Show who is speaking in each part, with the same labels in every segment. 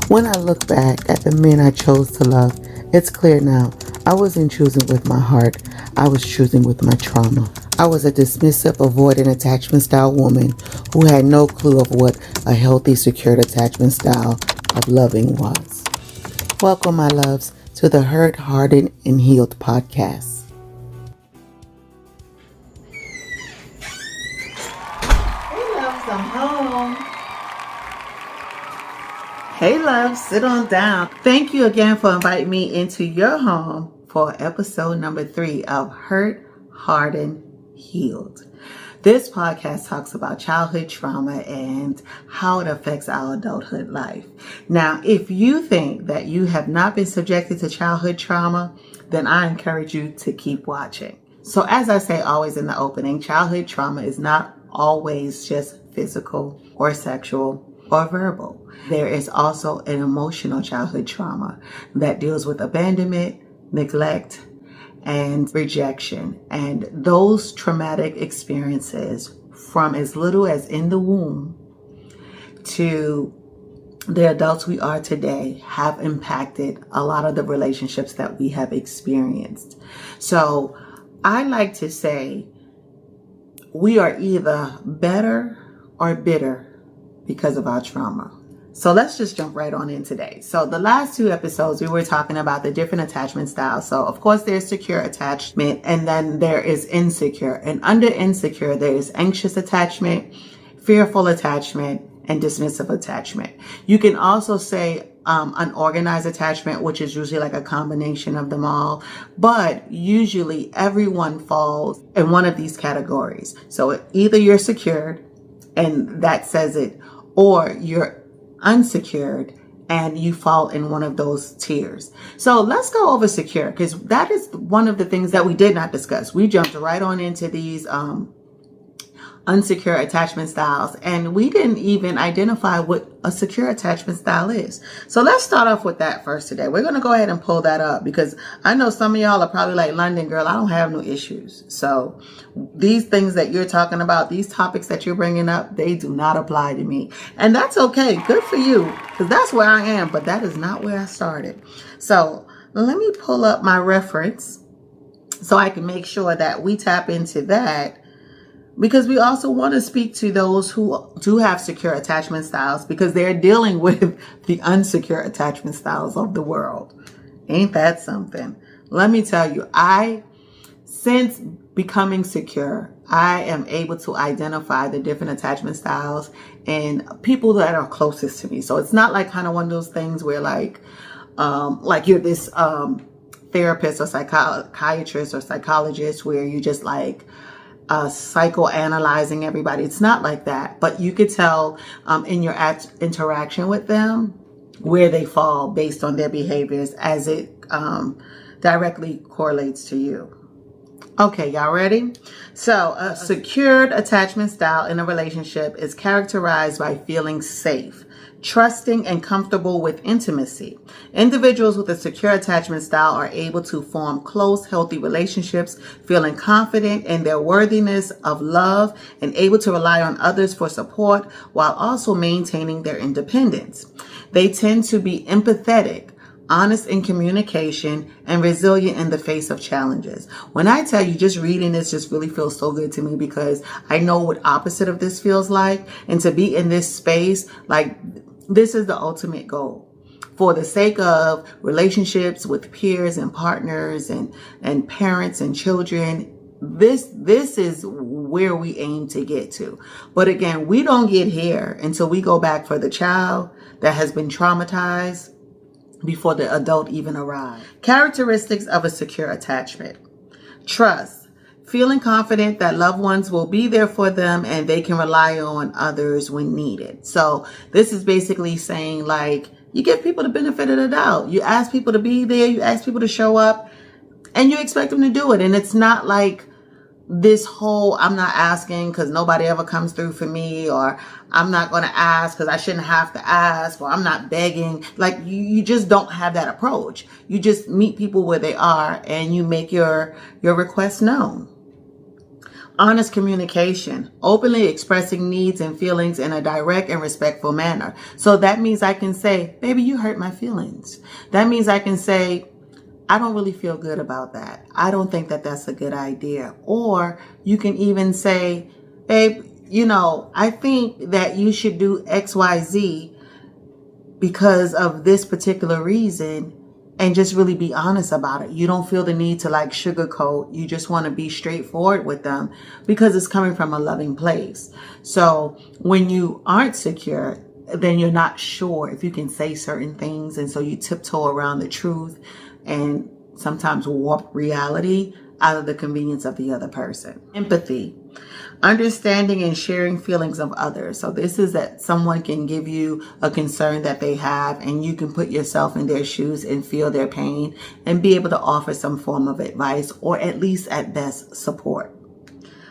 Speaker 1: When I look back at the men I chose to love, it's clear now. I wasn't choosing with my heart. I was choosing with my trauma. I was a dismissive, avoidant attachment style woman who had no clue of what a healthy, secured attachment style of loving was. Welcome, my loves, to the Hurt, Hardened, and Healed Podcast. Hey, loves, I'm home. Hey, loves, sit on down. Thank you again for inviting me into your home for episode number 3 of Hurt, Hardened, Healed. This podcast talks about childhood trauma and how it affects our adulthood life. Now, if you think that you have not been subjected to childhood trauma, then I encourage you to keep watching. So as I say always in the opening, childhood trauma is not always just physical or sexual or verbal. There is also an emotional childhood trauma that deals with abandonment, neglect, and rejection. And those traumatic experiences, from as little as in the womb to the adults we are today, have impacted a lot of the relationships that we have experienced. So I like to say we are either better or bitter because of our trauma. So let's just jump right on in today. So the last 2 episodes, we were talking about the different attachment styles. So of course there's secure attachment, and then there is insecure. And under insecure, there is anxious attachment, fearful attachment, and dismissive attachment. You can also say unorganized attachment, which is usually like a combination of them all. But usually everyone falls in one of these categories. So either you're secured, and that says it, or you're unsecured and you fall in one of those tiers. So let's go over secure, because that is one of the things that we did not discuss. We jumped right on into these unsecure attachment styles, and we didn't even identify what a secure attachment style is. So let's start off with that first today. We're going to go ahead and pull that up, because I know some of y'all are probably like, London girl, I don't have no issues. So these things that you're talking about, these topics that you're bringing up, they do not apply to me. And that's okay. Good for you, because that's where I am, but that is not where I started. So let me pull up my reference so I can make sure that we tap into that, because we also want to speak to those who do have secure attachment styles, because they're dealing with the unsecure attachment styles of the world. Ain't that something? Let me tell you, since becoming secure, I am able to identify the different attachment styles in people that are closest to me. So it's not like kind of one of those things where like you're this therapist or psychiatrist or psychologist where you just like psychoanalyzing everybody. It's not like that, but you could tell in your interaction with them where they fall based on their behaviors, as it directly correlates to you. Okay, y'all ready? So a secured attachment style in a relationship is characterized by feeling safe, trusting, and comfortable with intimacy. Individuals with a secure attachment style are able to form close, healthy relationships, feeling confident in their worthiness of love and able to rely on others for support while also maintaining their independence. They tend to be empathetic, honest in communication, and resilient in the face of challenges. When I tell you, just reading this just really feels so good to me, because I know what opposite of this feels like. And to be in this space, like, this is the ultimate goal. For the sake of relationships with peers and partners and parents and children, this is where we aim to get to. But again, we don't get here until we go back for the child that has been traumatized before the adult even arrives. Characteristics of a secure attachment: trust, feeling confident that loved ones will be there for them and they can rely on others when needed. So this is basically saying, like, you give people the benefit of the doubt. You ask people to be there, you ask people to show up, and you expect them to do it. And it's not like this whole, I'm not asking because nobody ever comes through for me, or I'm not going to ask because I shouldn't have to ask, or I'm not begging. Like, you just don't have that approach. You just meet people where they are and you make your request known. Honest communication, openly expressing needs and feelings in a direct and respectful manner. So that means I can say, baby, you hurt my feelings. That means I can say, I don't really feel good about that. I don't think that that's a good idea. Or you can even say, babe, I think that you should do XYZ because of this particular reason, and just really be honest about it. You don't feel the need to sugarcoat. You just want to be straightforward with them because it's coming from a loving place. So when you aren't secure, then you're not sure if you can say certain things. And so you tiptoe around the truth and sometimes warp reality out of the convenience of the other person. Empathy, understanding and sharing feelings of others. So this is that someone can give you a concern that they have, and you can put yourself in their shoes and feel their pain and be able to offer some form of advice, or at least at best support.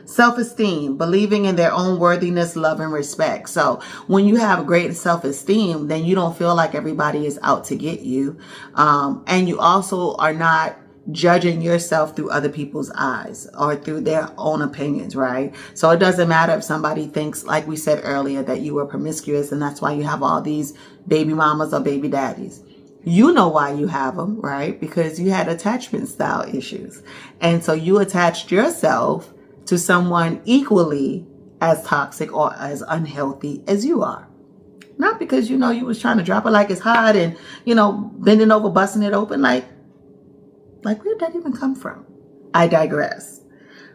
Speaker 1: Self-esteem, believing in their own worthiness, love, and respect. So when you have great self-esteem, then you don't feel like everybody is out to get you. And you also are not judging yourself through other people's eyes or through their own opinions, right? So it doesn't matter if somebody thinks, like we said earlier, that you were promiscuous and that's why you have all these baby mamas or baby daddies. You know why you have them, right? Because you had attachment style issues. And so you attached yourself to someone equally as toxic or as unhealthy as you are. Not because, you was trying to drop it like it's hot and, bending over, busting it open. Like, where did that even come from? I digress.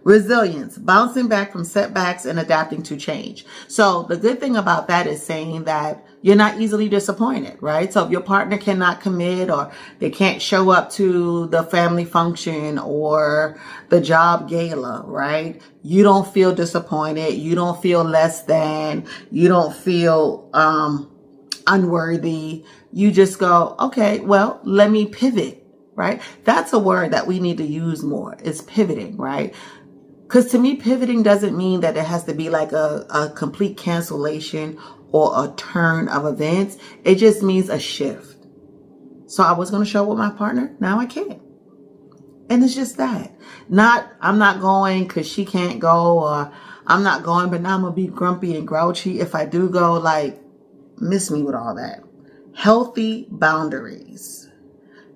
Speaker 1: Resilience, bouncing back from setbacks and adapting to change. So the good thing about that is saying that you're not easily disappointed, right? So if your partner cannot commit, or they can't show up to the family function or the job gala, right? You don't feel disappointed. You don't feel less than. You don't feel unworthy. You just go, okay, well, let me pivot. Right? That's a word that we need to use more, is pivoting, right? Because to me, pivoting doesn't mean that it has to be like a complete cancellation or a turn of events. It just means a shift. So I was going to show up with my partner. Now I can't. And it's just that. I'm not going because she can't go, or I'm not going, but now I'm going to be grumpy and grouchy if I do go. Miss me with all that. Healthy boundaries.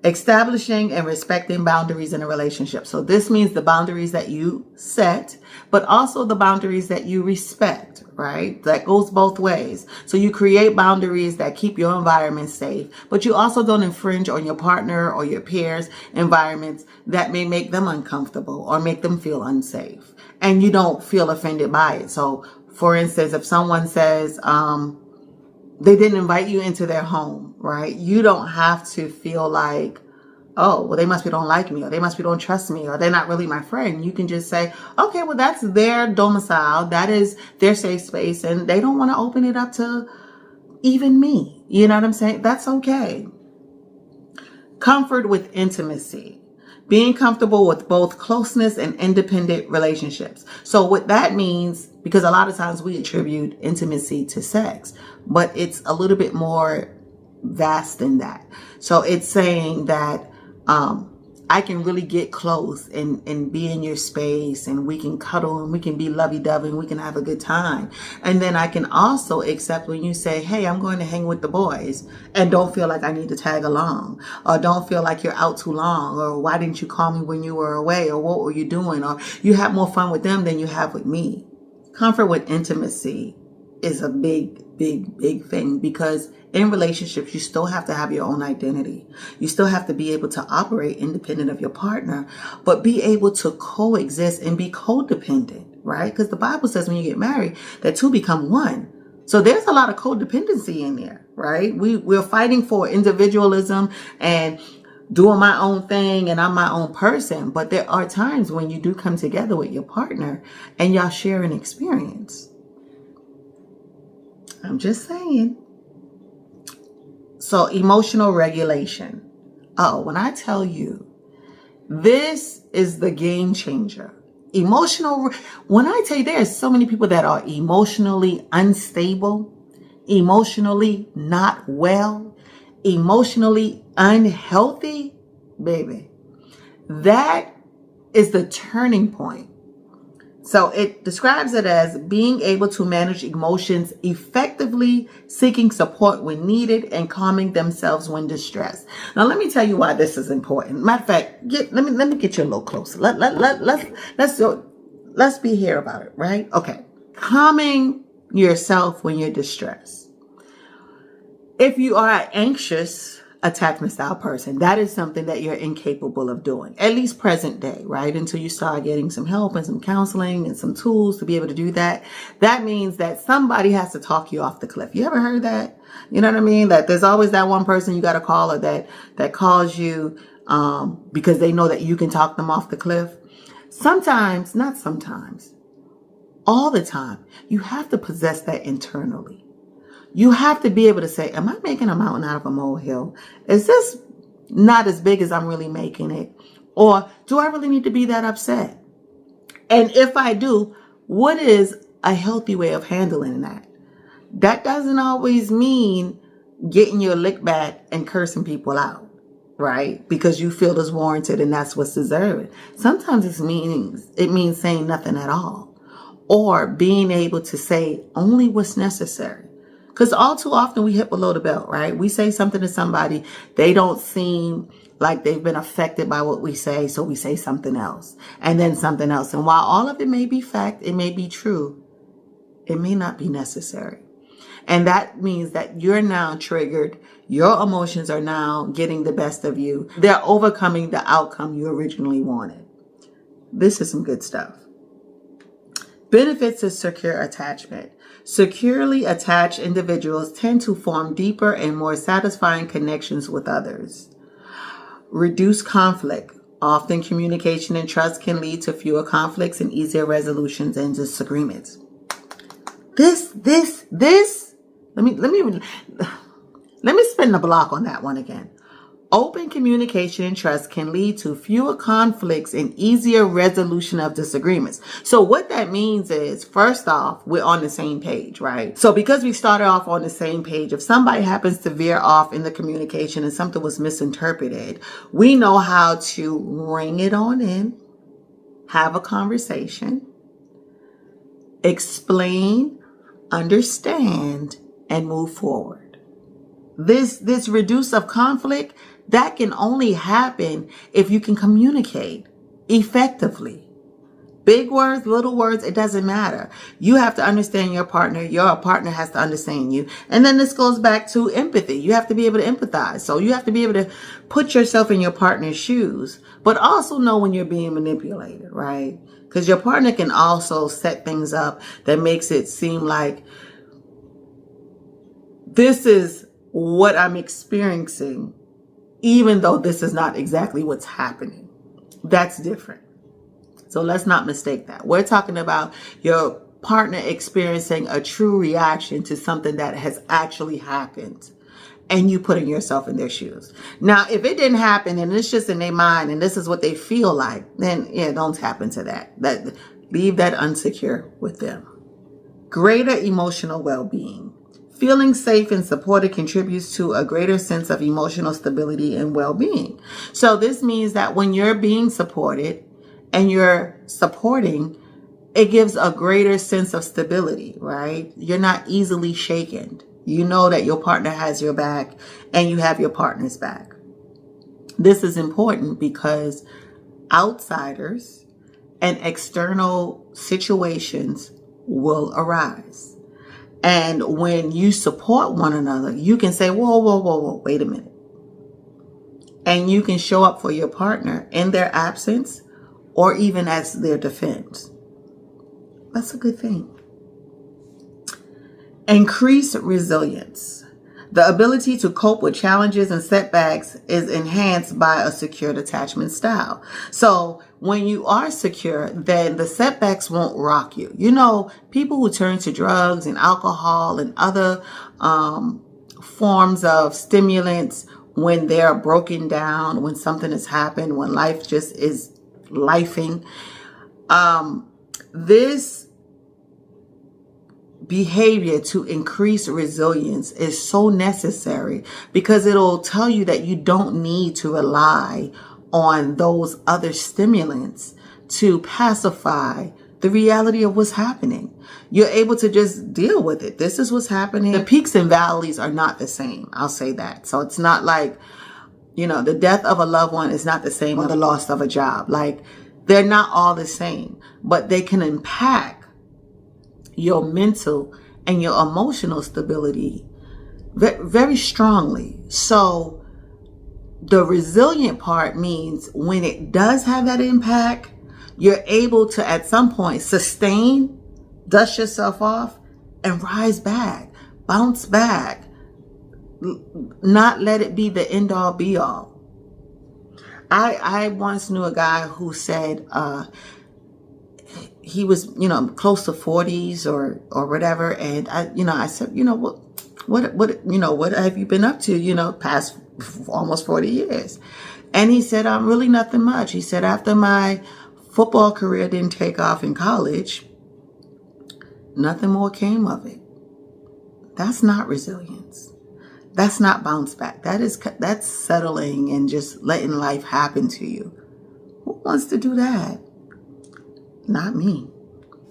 Speaker 1: Establishing and respecting boundaries in a relationship. So this means the boundaries that you set, but also the boundaries that you respect, right? That goes both ways. So you create boundaries that keep your environment safe, but you also don't infringe on your partner or your peers' environments that may make them uncomfortable or make them feel unsafe. And you don't feel offended by it. So for instance, if someone says, they didn't invite you into their home, right? You don't have to feel like, oh, well, they must be don't like me, or they must be don't trust me, or they're not really my friend. You can just say, okay, well, that's their domicile. That is their safe space. And they don't want to open it up to even me. You know what I'm saying? That's okay. Comfort with intimacy. Being comfortable with both closeness and independent relationships. So what that means, because a lot of times we attribute intimacy to sex, but it's a little bit more vast than that. So it's saying that I can really get close and be in your space, and we can cuddle and we can be lovey-dovey and we can have a good time. And then I can also accept when you say, hey, I'm going to hang with the boys, and don't feel like I need to tag along, or don't feel like you're out too long, or why didn't you call me when you were away, or what were you doing, or you have more fun with them than you have with me. Comfort with intimacy is a big thing, because in relationships, you still have to have your own identity. You still have to be able to operate independent of your partner, but be able to coexist and be codependent, right? Because the Bible says when you get married, that two become one. So there's a lot of codependency in there, right? We're fighting for individualism and doing my own thing, and I'm my own person. But there are times when you do come together with your partner and y'all share an experience. I'm just saying. So emotional regulation. Oh, when I tell you, this is the game changer. When I tell you, there are so many people that are emotionally unstable, emotionally not well, emotionally unhealthy, baby. That is the turning point. So it describes it as being able to manage emotions effectively, seeking support when needed, and calming themselves when distressed. Now, let me tell you why this is important. Matter of fact, let me get you a little closer. Let's be here about it, right? Okay. Calming yourself when you're distressed. If you are an anxious attachment style person, that is something that you're incapable of doing, at least present day, right? Until you start getting some help and some counseling and some tools to be able to do that. That means that somebody has to talk you off the cliff. You ever heard that? You know what I mean? That there's always that one person you got to call, or that calls you because they know that you can talk them off the cliff. Sometimes, not sometimes, all the time, you have to possess that internally. You have to be able to say, am I making a mountain out of a molehill? Is this not as big as I'm really making it? Or do I really need to be that upset? And if I do, what is a healthy way of handling that? That doesn't always mean getting your lick back and cursing people out, right? Because you feel it's warranted and that's what's deserved. Sometimes it means saying nothing at all, or being able to say only what's necessary. Because all too often we hit below the belt, right? We say something to somebody, they don't seem like they've been affected by what we say, so we say something else and then something else. And while all of it may be fact, it may be true, it may not be necessary. And that means that you're now triggered. Your emotions are now getting the best of you. They're overcoming the outcome you originally wanted. This is some good stuff. Benefits of secure attachment. Securely attached individuals tend to form deeper and more satisfying connections with others. Reduce conflict. Often communication and trust can lead to fewer conflicts and easier resolutions and disagreements. Let me spin the block on that one again. Open communication and trust can lead to fewer conflicts and easier resolution of disagreements. So what that means is, first off, we're on the same page, right? So because we started off on the same page, if somebody happens to veer off in the communication and something was misinterpreted, we know how to ring it on in, have a conversation, explain, understand, and move forward. This reduce of conflict, that can only happen if you can communicate effectively. Big words, little words, it doesn't matter. You have to understand your partner. Your partner has to understand you. And then this goes back to empathy. You have to be able to empathize. So you have to be able to put yourself in your partner's shoes, but also know when you're being manipulated, right? Because your partner can also set things up that makes it seem like this is what I'm experiencing, even though this is not exactly what's happening. That's different. So let's not mistake that. We're talking about your partner experiencing a true reaction to something that has actually happened, and you putting yourself in their shoes. Now, if it didn't happen and it's just in their mind and this is what they feel like, then don't tap into that. Leave that unsecure with them. Greater emotional well-being. Feeling safe and supported contributes to a greater sense of emotional stability and well-being. So this means that when you're being supported and you're supporting, it gives a greater sense of stability, right? You're not easily shaken. You know that your partner has your back and you have your partner's back. This is important because outsiders and external situations will arise. And when you support one another, you can say, whoa, wait a minute. And you can show up for your partner in their absence or even as their defense. That's a good thing. Increase resilience. The ability to cope with challenges and setbacks is enhanced by a secured attachment style. So when you are secure, then the setbacks won't rock you. You know, people who turn to drugs and alcohol and other forms of stimulants when they're broken down, when something has happened, when life just is lifing, this behavior to increase resilience is so necessary because it'll tell you that you don't need to rely on those other stimulants to pacify the reality of what's happening. You're able to just deal with it. This is what's happening. The peaks and valleys are not the same. I'll say that. So it's not like, the death of a loved one is not the same as the loss of a job. Like, they're not all the same, but they can impact your mental and your emotional stability very strongly. So the resilient part means when it does have that impact, you're able to at some point sustain, dust yourself off, and rise back, bounce back, not let it be the end all be all. I once knew a guy who said he was, close to 40s or whatever. And I said, what have you been up to, past almost 40 years? And he said, really nothing much. He said, after my football career didn't take off in college, nothing more came of it. That's not resilience. That's not bounce back. That's settling and just letting life happen to you. Who wants to do that? Not me.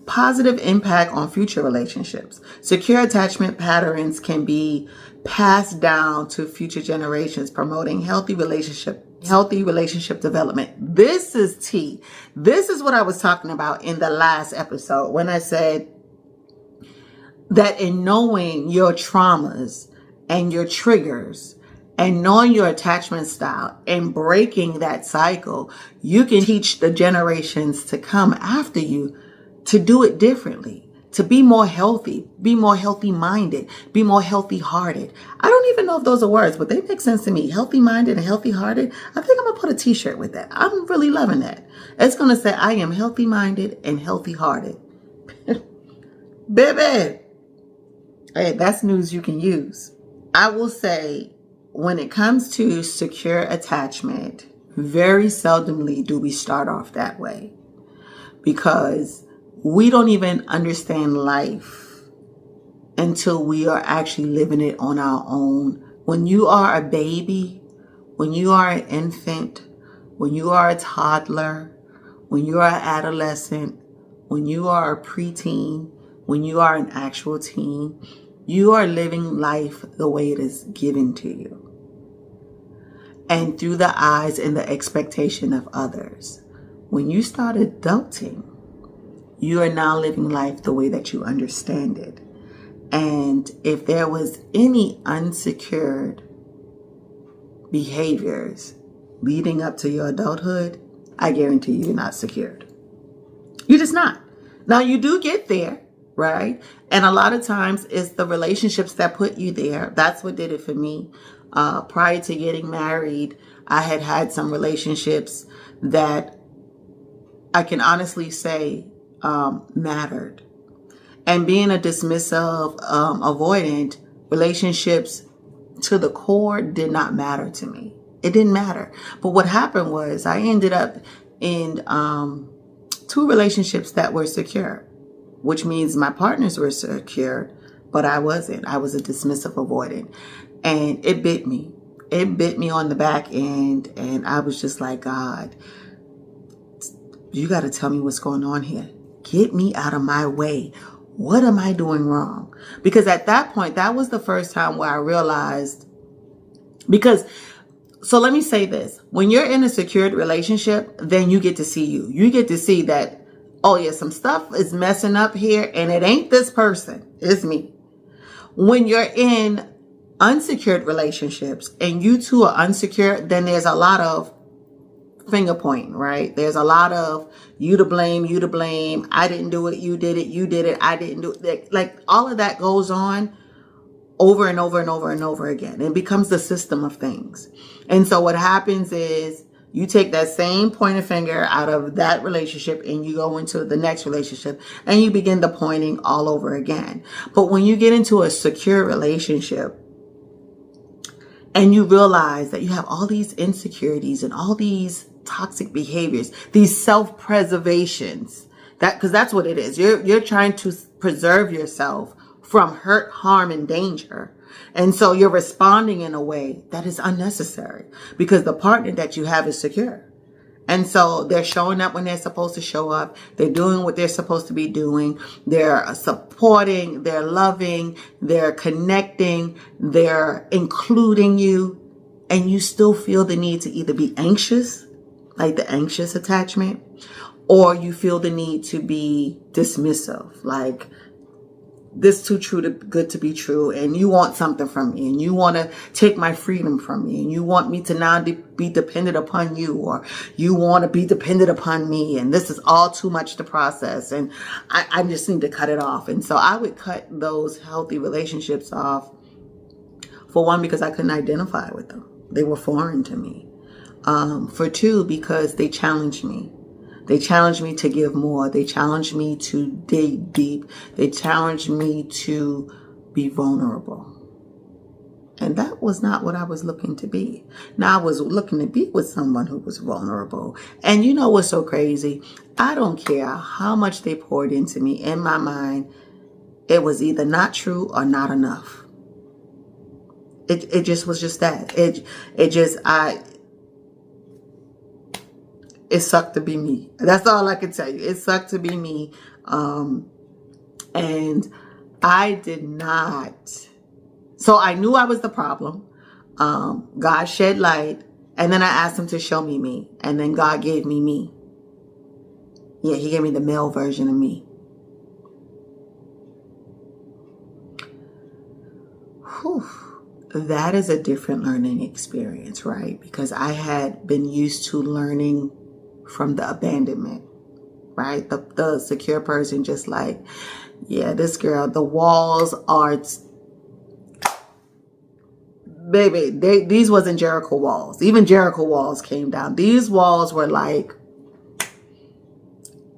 Speaker 1: Positive impact on future relationships. Secure attachment patterns can be passed down to future generations, promoting healthy relationship development. This is T. This is what I was talking about in the last episode when I said that in knowing your traumas and your triggers and knowing your attachment style and breaking that cycle, you can teach the generations to come after you to do it differently, to be more healthy minded, be more healthy hearted. I don't even know if those are words, but they make sense to me. Healthy minded and healthy hearted. I think I'm going to put a t-shirt with that. I'm really loving that. It's going to say, I am healthy minded and healthy hearted. Baby. Hey, that's news you can use. I will say, when it comes to secure attachment, very seldomly do we start off that way, because we don't even understand life until we are actually living it on our own. When you are a baby, when you are an infant, when you are a toddler, when you are an adolescent, when you are a preteen, when you are an actual teen, you are living life the way it is given to you, and through the eyes and the expectation of others. When you start adulting, you are now living life the way that you understand it. And if there was any unsecured behaviors leading up to your adulthood, I guarantee you're not secured. You're just not. Now, you do get there, right? And a lot of times it's the relationships that put you there. That's what did it for me. Prior to getting married, I had some relationships that I can honestly say mattered. And being a dismissive, avoidant, relationships to the core did not matter to me. It didn't matter. But what happened was I ended up in 2 relationships that were secure, which means my partners were secure, but I wasn't. I was a dismissive avoidant. And it bit me. It bit me on the back end. And I was just like, God, you got to tell me what's going on here. Get me out of my way. What am I doing wrong? Because at that point, that was the first time where I realized, so let me say this. When you're in a secured relationship, then you get to see you. You get to see that, oh yeah, some stuff is messing up here and it ain't this person, it's me. When you're in unsecured relationships and you two are unsecured, then there's a lot of finger pointing, right? There's a lot of you to blame. I didn't do it. You did it. I didn't do it. Like all of that goes on over and over and over and over again. It becomes the system of things. And so what happens is you take that same pointer finger out of that relationship and you go into the next relationship and you begin the pointing all over again. But when you get into a secure relationship and you realize that you have all these insecurities and all these toxic behaviors, these self-preservations, because that's what it is. You're trying to preserve yourself from hurt, harm, and danger. And so you're responding in a way that is unnecessary because the partner that you have is secure. And so they're showing up when they're supposed to show up. They're doing what they're supposed to be doing. They're supporting, they're loving, they're connecting, they're including you. And you still feel the need to either be anxious, like the anxious attachment, or you feel the need to be dismissive, like this too true to good to be true, and you want something from me, and you want to take my freedom from me, and you want me to now be dependent upon you, or you want to be dependent upon me, and this is all too much to process, and I just need to cut it off. And so I would cut those healthy relationships off, for one, because I couldn't identify with them. They were foreign to me. For two, because they challenged me. They challenged me to give more. They challenged me to dig deep. They challenged me to be vulnerable. And that was not what I was looking to be. Now I was looking to be with someone who was vulnerable. And you know what's so crazy? I don't care how much they poured into me. In my mind, it was either not true or not enough. It just was just that. It sucked to be me. That's all I can tell you. It sucked to be me. And I did not. So I knew I was the problem. God shed light. And then I asked him to show me me. And then God gave me me. Yeah, he gave me the male version of me. Whew. That is a different learning experience, right? Because I had been used to learning from the abandonment, right? The secure person, just like, yeah, this girl, the walls are, baby, these wasn't Jericho walls. Even Jericho walls came down. These walls were like,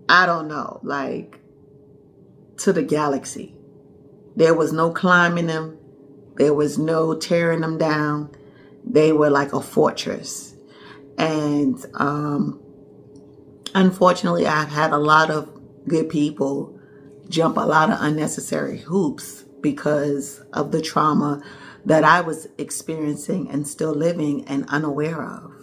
Speaker 1: I don't know, like to the galaxy. There was no climbing them. There was no tearing them down. They were like a fortress. And, unfortunately, I've had a lot of good people jump a lot of unnecessary hoops because of the trauma that I was experiencing and still living and unaware of.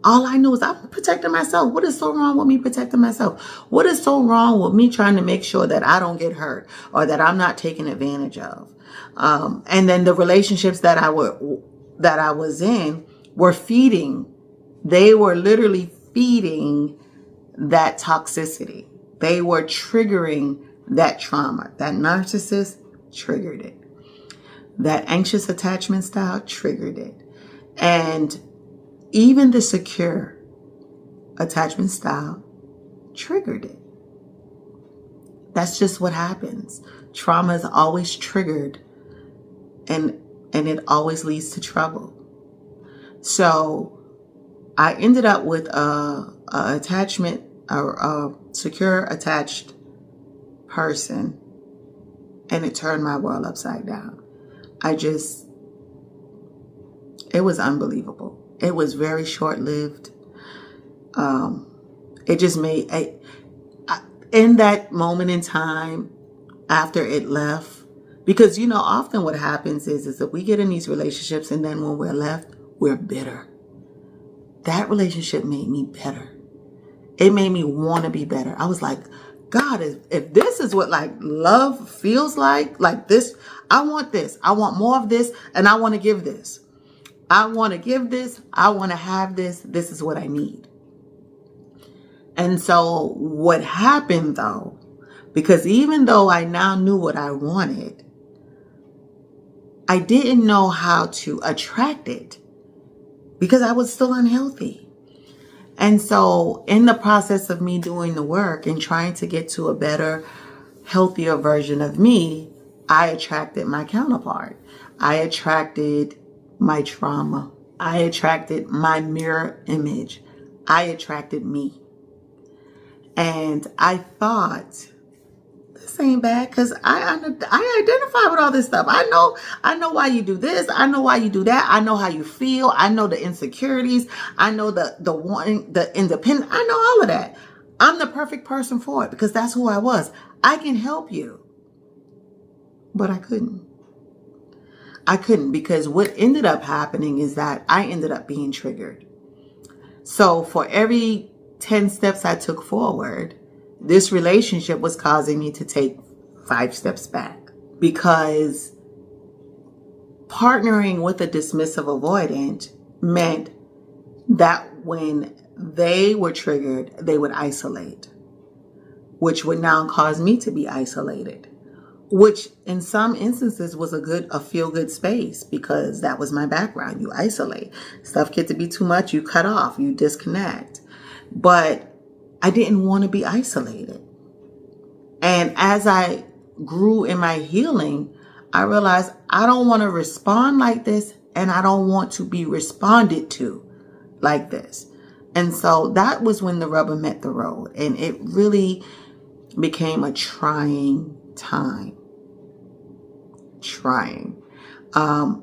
Speaker 1: All I knew is I'm protecting myself. What is so wrong with me protecting myself? What is so wrong with me trying to make sure that I don't get hurt or that I'm not taken advantage of? And then the relationships that I was in were feeding. They were literally feeding that toxicity. They were triggering that trauma. That narcissist triggered it. That anxious attachment style triggered it. And even the secure attachment style triggered it. That's just what happens. Trauma is always triggered, and it always leads to trouble. So I ended up with a secure attached person, and it turned my world upside down. It was unbelievable. It was very short-lived. It just made, in that moment in time, after it left, because, you know, often what happens is that we get in these relationships, and then when we're left, we're bitter. That relationship made me better. It made me want to be better. I was like, God, if this is what like love feels like this, I want this. I want more of this, and I want to give this. I want to give this. I want to have this. This is what I need. And so what happened though, because even though I now knew what I wanted, I didn't know how to attract it because I was still unhealthy. And so in the process of me doing the work and trying to get to a better, healthier version of me, I attracted my counterpart. I attracted my trauma. I attracted my mirror image. I attracted me. And I thought, this ain't bad, because I identify with all this stuff. I know why you do this. I know why you do that. I know how you feel. I know the insecurities. I know the wanting, the independent. I know all of that. I'm the perfect person for it because that's who I was. I can help you. But I couldn't. Because what ended up happening is that I ended up being triggered. So for every 10 steps I took forward, this relationship was causing me to take 5 steps back, because partnering with a dismissive avoidant meant that when they were triggered, they would isolate, which would now cause me to be isolated, which in some instances was a feel-good space, because that was my background. You isolate. Stuff gets to be too much, you cut off, you disconnect. But I didn't want to be isolated. And as I grew in my healing, I realized I don't want to respond like this, and I don't want to be responded to like this. And so that was when the rubber met the road, and it really became a trying time.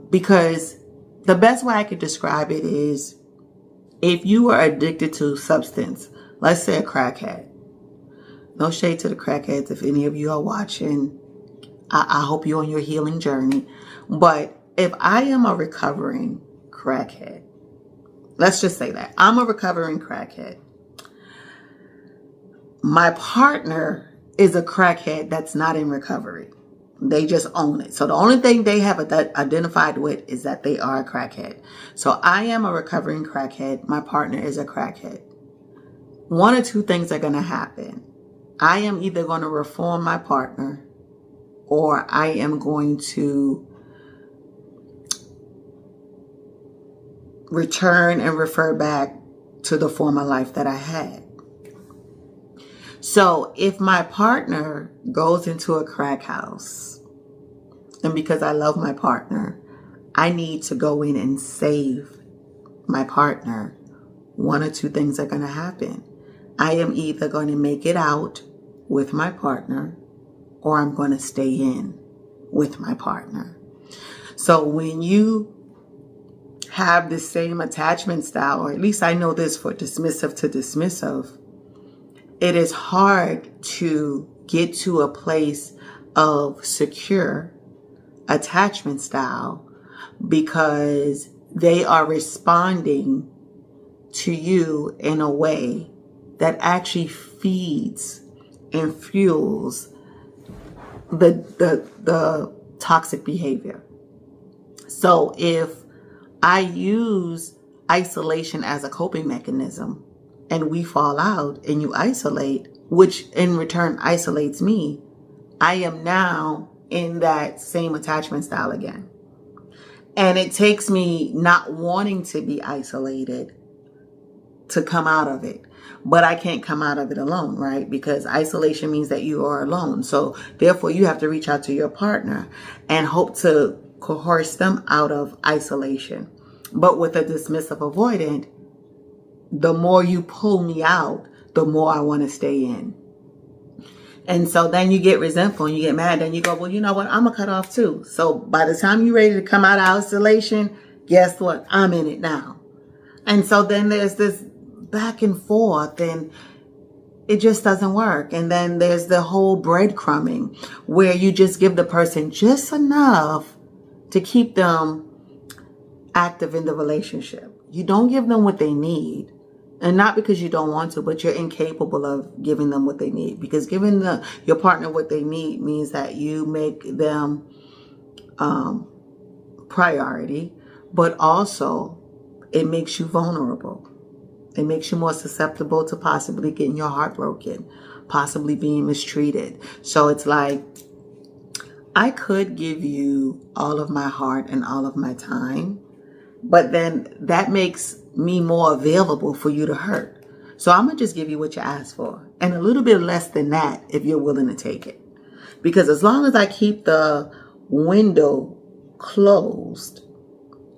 Speaker 1: Because the best way I could describe it is, if you are addicted to substance, let's say a crackhead. No shade to the crackheads. If any of you are watching, I hope you're on your healing journey. But if I am a recovering crackhead, let's just say that I'm a recovering crackhead. My partner is a crackhead that's not in recovery. They just own it. So the only thing they have identified with is that they are a crackhead. So I am a recovering crackhead. My partner is a crackhead. One or two things are going to happen. I am either going to reform my partner, or I am going to return and refer back to the former life that I had. So if my partner goes into a crack house, and because I love my partner, I need to go in and save my partner, one or two things are going to happen. I am either going to make it out with my partner, or I'm going to stay in with my partner. So when you have the same attachment style, or at least I know this for dismissive to dismissive, it is hard to get to a place of secure attachment style, because they are responding to you in a way that actually feeds and fuels the toxic behavior. So if I use isolation as a coping mechanism, and we fall out and you isolate, which in return isolates me, I am now in that same attachment style again. And it takes me not wanting to be isolated to come out of it. But I can't come out of it alone, right? Because isolation means that you are alone. So therefore you have to reach out to your partner and hope to coerce them out of isolation. But with a dismissive avoidant, the more you pull me out, the more I want to stay in. And so then you get resentful and you get mad and you go, well, you know what? I'm going to cut off too. So by the time you're ready to come out of isolation, guess what? I'm in it now. And so then there's this back and forth, and it just doesn't work. And then there's the whole breadcrumbing, where you just give the person just enough to keep them active in the relationship. You don't give them what they need. And not because you don't want to, but you're incapable of giving them what they need. Because giving your partner what they need means that you make them priority, but also it makes you vulnerable. It makes you more susceptible to possibly getting your heart broken, possibly being mistreated. So it's like, I could give you all of my heart and all of my time, but then that makes me more available for you to hurt. So I'm going to just give you what you asked for, and a little bit less than that if you're willing to take it. Because as long as I keep the window closed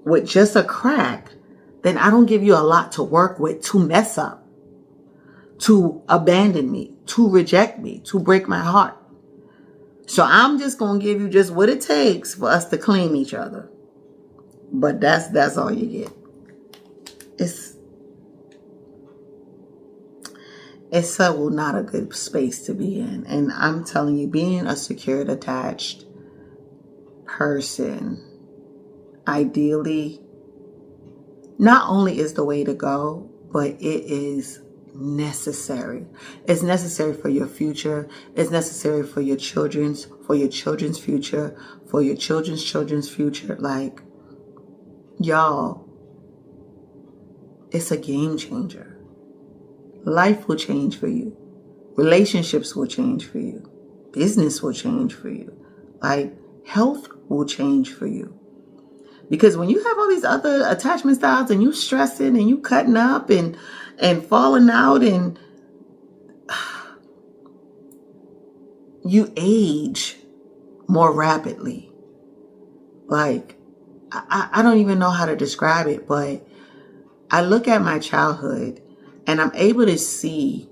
Speaker 1: with just a crack, then I don't give you a lot to work with to mess up, to abandon me, to reject me, to break my heart. So I'm just going to give you just what it takes for us to claim each other. But that's all you get. It's so not a good space to be in. And I'm telling you, being a secured, attached person, ideally, not only is the way to go, but it is necessary. It's necessary for your future. It's necessary for your children's future, for your children's future. Like, y'all, it's a game changer. Life will change for you. Relationships will change for you. Business will change for you. Like, health will change for you. Because when you have all these other attachment styles and you stressing and you cutting up and falling out, and you age more rapidly. Like, I don't even know how to describe it, but I look at my childhood and I'm able to see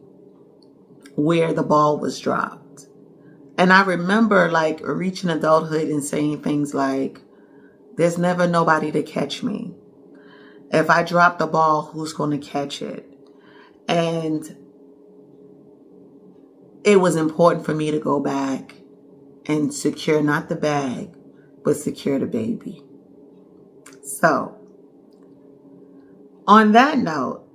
Speaker 1: where the ball was dropped. And I remember like reaching adulthood and saying things like, there's never nobody to catch me. If I drop the ball, who's going to catch it? And it was important for me to go back and secure not the bag, but secure the baby. So, on that note,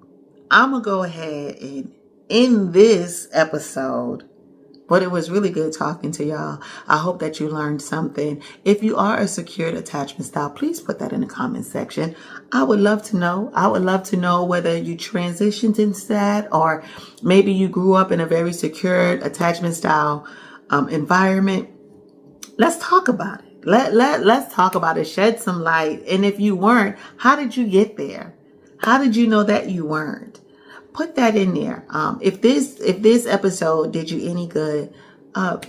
Speaker 1: I'm going to go ahead and end this episode. But it was really good talking to y'all. I hope that you learned something. If you are a secured attachment style, please put that in the comment section. I would love to know. I would love to know whether you transitioned into that, or maybe you grew up in a very secured attachment style environment. Let's talk about it. Let's talk about it. Shed some light. And if you weren't, how did you get there? How did you know that you weren't? Put that in there. If this episode did you any good,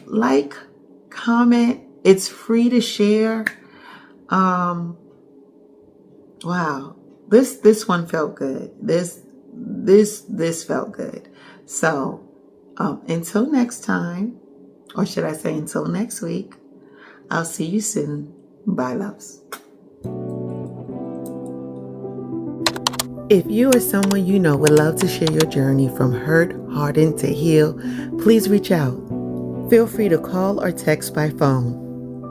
Speaker 1: like, comment. It's free to share. Wow, this one felt good. This felt good. So, until next time, or should I say until next week, I'll see you soon. Bye, loves. If you or someone you know would love to share your journey from hurt, hardened to heal, please reach out. Feel free to call or text by phone.